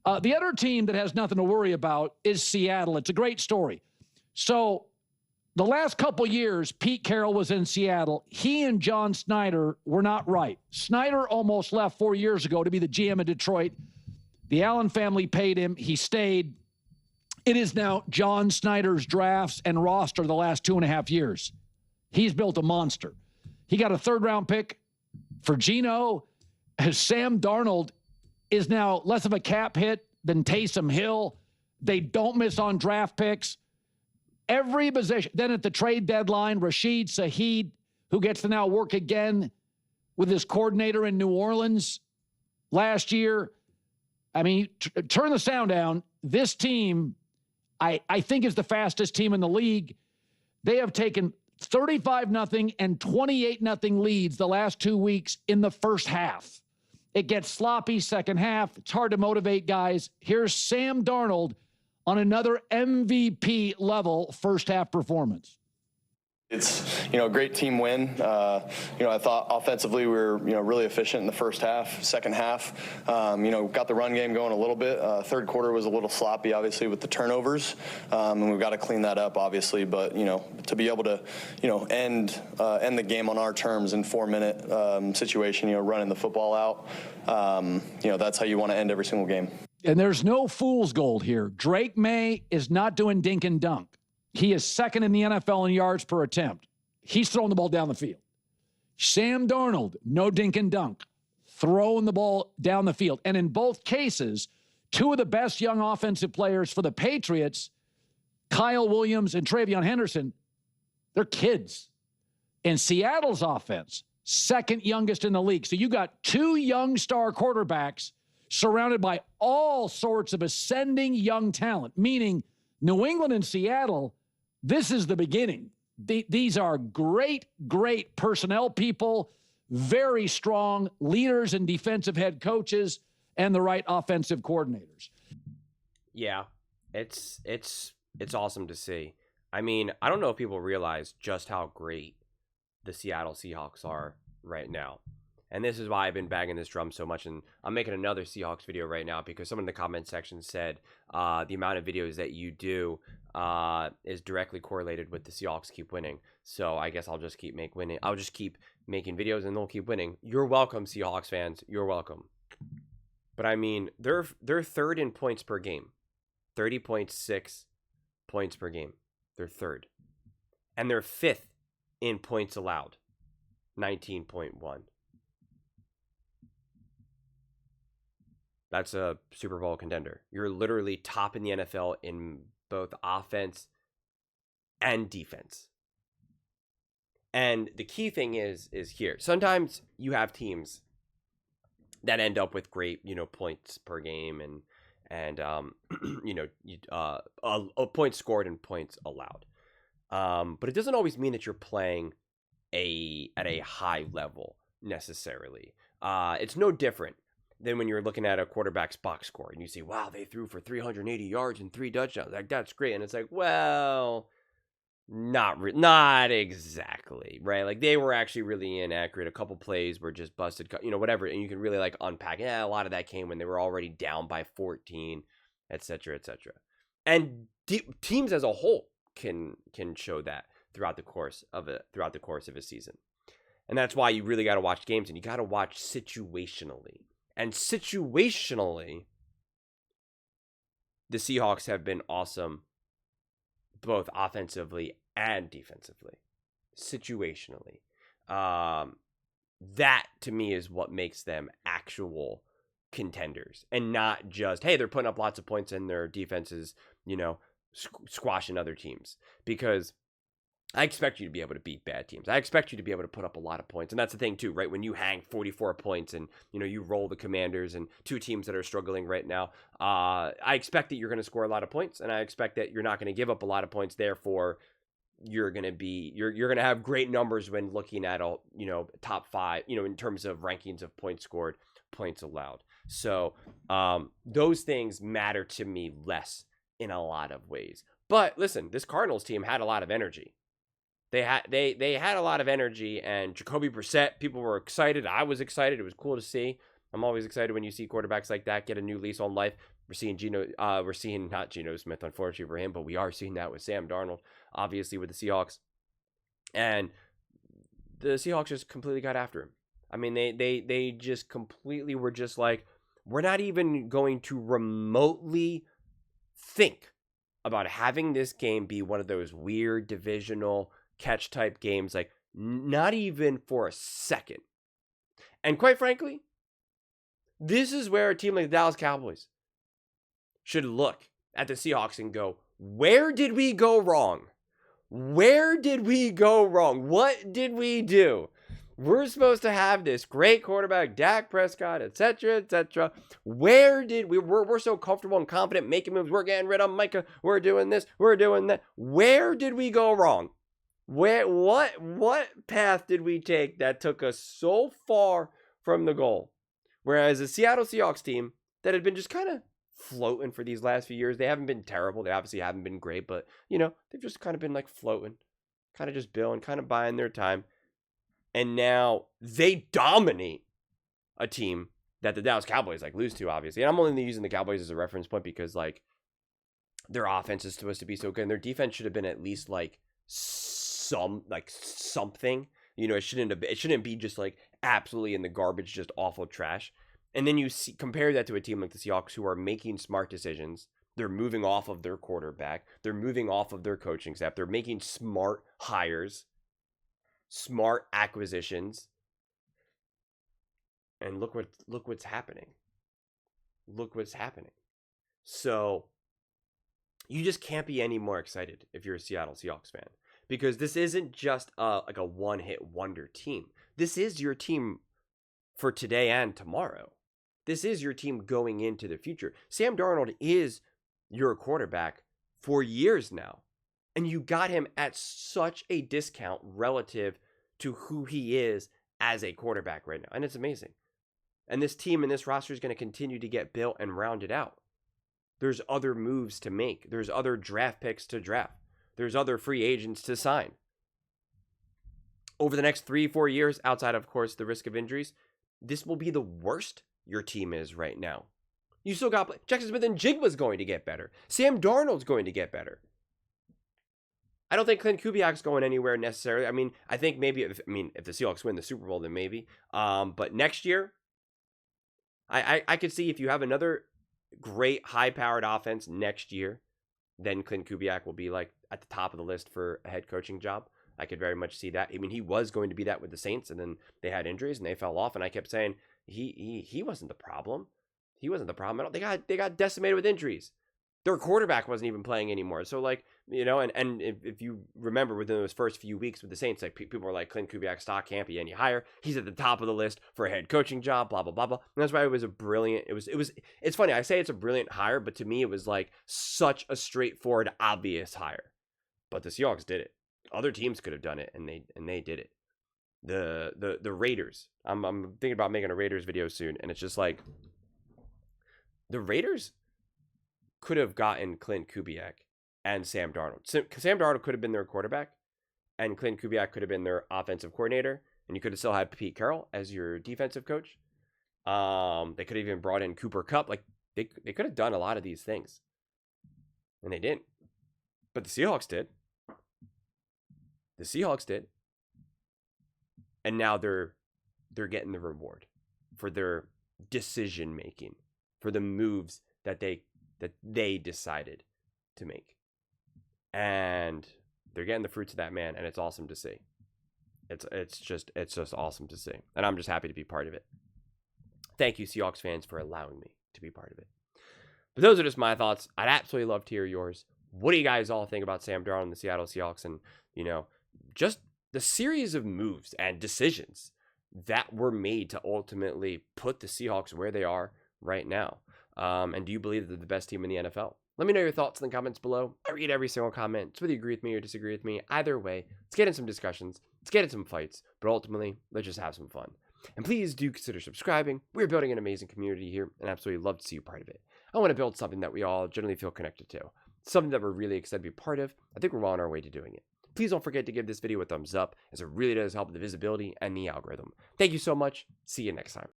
The other team that has nothing to worry about is Seattle. It's a great story. So the last couple years, Pete Carroll was in Seattle. He and John Schneider were not right. Schneider almost left 4 years ago to be the GM of Detroit. The Allen family paid him. He stayed. It is now John Schneider's drafts and roster the last 2.5 years. He's built a monster. He got a third-round pick for Geno. Sam Darnold is now less of a cap hit than Taysom Hill. They don't miss on draft picks. Every position. Then at the trade deadline, Rashid Shaheed, who gets to now work again with his coordinator in New Orleans last year. I mean, turn the sound down. This team, I think, is the fastest team in the league. They have taken 35-0 and 28-0 leads the last 2 weeks in the first half. It gets sloppy second half. It's hard to motivate guys. Here's Sam Darnold on another MVP level first half performance. It's, a great team win. I thought offensively we were, really efficient in the first half. Second half, got the run game going a little bit. Third quarter was a little sloppy, obviously, with the turnovers. And we've got to clean that up, obviously. But, to be able to, end the game on our terms in 4-minute situation, running the football out, that's how you want to end every single game. And there's no fool's gold here. Drake May is not doing dink and dunk. He is second in the NFL in yards per attempt. He's throwing the ball down the field. Sam Darnold, no dink and dunk, throwing the ball down the field. And in both cases, two of the best young offensive players for the Patriots, Kyle Williams and Travion Henderson, they're kids. And Seattle's offense, second youngest in the league. So you got two young star quarterbacks surrounded by all sorts of ascending young talent, meaning New England and Seattle, this is the beginning. These are great, great personnel people, very strong leaders and defensive head coaches, and the right offensive coordinators. Yeah, it's awesome to see. I mean, I don't know if people realize just how great the Seattle Seahawks are right now. And this is why I've been banging this drum so much. And I'm making another Seahawks video right now because someone in the comment section said the amount of videos that you do is directly correlated with the Seahawks keep winning. So I guess I'll just keep winning. I'll just keep making videos and they'll keep winning. You're welcome, Seahawks fans. You're welcome. But I mean, they're third in points per game. 30.6 points per game. They're third. And they're fifth in points allowed. 19.1. That's a Super Bowl contender. You're literally top in the NFL in both offense and defense. And the key thing is here. Sometimes you have teams that end up with great, points per game and points scored and points allowed. But it doesn't always mean that you're playing at a high level necessarily. It's no different than when you're looking at a quarterback's box score and you see, wow, they threw for 380 yards and 3 touchdowns. Like, that's great. And it's like, well, not exactly, right? Like, they were actually really inaccurate. A couple plays were just busted, whatever. And you can really unpack. Yeah, a lot of that came when they were already down by 14, et cetera, et cetera. And teams as a whole can show that throughout the course of a season. And that's why you really got to watch games, and you got to watch situationally. And situationally, the Seahawks have been awesome, both offensively and defensively. Situationally. That, to me, is what makes them actual contenders. And not just, hey, they're putting up lots of points and their defenses, squashing other teams. Because I expect you to be able to beat bad teams. I expect you to be able to put up a lot of points. And that's the thing, too, right? When you hang 44 points and, you roll the Commanders and two teams that are struggling right now, I expect that you're going to score a lot of points. And I expect that you're not going to give up a lot of points. Therefore, you're going to have great numbers when looking at, top 5, in terms of rankings of points scored, points allowed. So those things matter to me less in a lot of ways. But listen, this Cardinals team had a lot of energy. They had a lot of energy, and Jacoby Brissett, people were excited. I was excited. It was cool to see. I'm always excited when you see quarterbacks like that get a new lease on life. We're seeing not Geno Smith, unfortunately for him, but we are seeing that with Sam Darnold, obviously with the Seahawks. And the Seahawks just completely got after him. I mean, they just completely were just like, we're not even going to remotely think about having this game be one of those weird divisional catch type games, like not even for a second. And quite frankly, this is where a team like the Dallas Cowboys should look at the Seahawks and go, where did we go wrong? Where did we go wrong? What did we do? We're supposed to have this great quarterback, Dak Prescott, etc., etc. Where did we're so comfortable and confident making moves. We're getting rid of Micah. We're doing this. We're doing that. Where did we go wrong? What path did we take that took us so far from the goal? Whereas the Seattle Seahawks team that had been just kind of floating for these last few years, they haven't been terrible. They obviously haven't been great, but they've just kind of been like floating, kind of just billing, kind of buying their time. And now they dominate a team that the Dallas Cowboys lose to, obviously. And I'm only using the Cowboys as a reference point because their offense is supposed to be so good, and their defense should have been at least something. It shouldn't be just absolutely in the garbage, just awful trash. And then you compare that to a team like the Seahawks who are making smart decisions. They're moving off of their quarterback. They're moving off of their coaching staff. They're making smart hires, smart acquisitions. And look what's happening. Look what's happening. So you just can't be any more excited if you're a Seattle Seahawks fan, because this isn't just a one-hit wonder team. This is your team for today and tomorrow. This is your team going into the future. Sam Darnold is your quarterback for years now, and you got him at such a discount relative to who he is as a quarterback right now, and it's amazing. And this team and this roster is going to continue to get built and rounded out. There's other moves to make. There's other draft picks to draft. There's other free agents to sign. Over the next 3-4 years, outside of course the risk of injuries, this will be the worst your team is right now. You still got Jackson Smith and Jigba's going to get better. Sam Darnold's going to get better. I don't think Clint Kubiak's going anywhere necessarily. I think maybe if the Seahawks win the Super Bowl, then maybe. But next year, I could see if you have another great high-powered offense next year, then Clint Kubiak will be at the top of the list for a head coaching job. I could very much see that. He was going to be that with the Saints, and then they had injuries and they fell off. And I kept saying he wasn't the problem. He wasn't the problem at all. They got decimated with injuries. Their quarterback wasn't even playing anymore. So and if you remember within those first few weeks with the Saints, people were like, Clint Kubiak's stock can't be any higher. He's at the top of the list for a head coaching job, blah, blah, blah, blah. And that's why it was it's funny. I say it's a brilliant hire, but to me, it was such a straightforward, obvious hire. But the Seahawks did it. Other teams could have done it, and they did it. The Raiders. I'm thinking about making a Raiders video soon, and it's just the Raiders could have gotten Clint Kubiak and Sam Darnold. Sam Darnold could have been their quarterback, and Clint Kubiak could have been their offensive coordinator, and you could have still had Pete Carroll as your defensive coach. They could have even brought in Cooper Kupp. They could have done a lot of these things, and they didn't. But the Seahawks did. And now they're getting the reward for their decision making, for the moves that they decided to make. And they're getting the fruits of that, man, and it's awesome to see. It's just awesome to see. And I'm just happy to be part of it. Thank you, Seahawks fans, for allowing me to be part of it. But those are just my thoughts. I'd absolutely love to hear yours. What do you guys all think about Sam Darnold and the Seattle Seahawks, and just the series of moves and decisions that were made to ultimately put the Seahawks where they are right now? And do you believe that they're the best team in the NFL? Let me know your thoughts in the comments below. I read every single comment. It's whether you agree with me or disagree with me. Either way, let's get in some discussions. Let's get in some fights. But ultimately, let's just have some fun. And please do consider subscribing. We're building an amazing community here, and absolutely love to see you part of it. I want to build something that we all generally feel connected to. Something that we're really excited to be part of. I think we're well on our way to doing it. Please don't forget to give this video a thumbs up, as it really does help the visibility and the algorithm. Thank you so much. See you next time.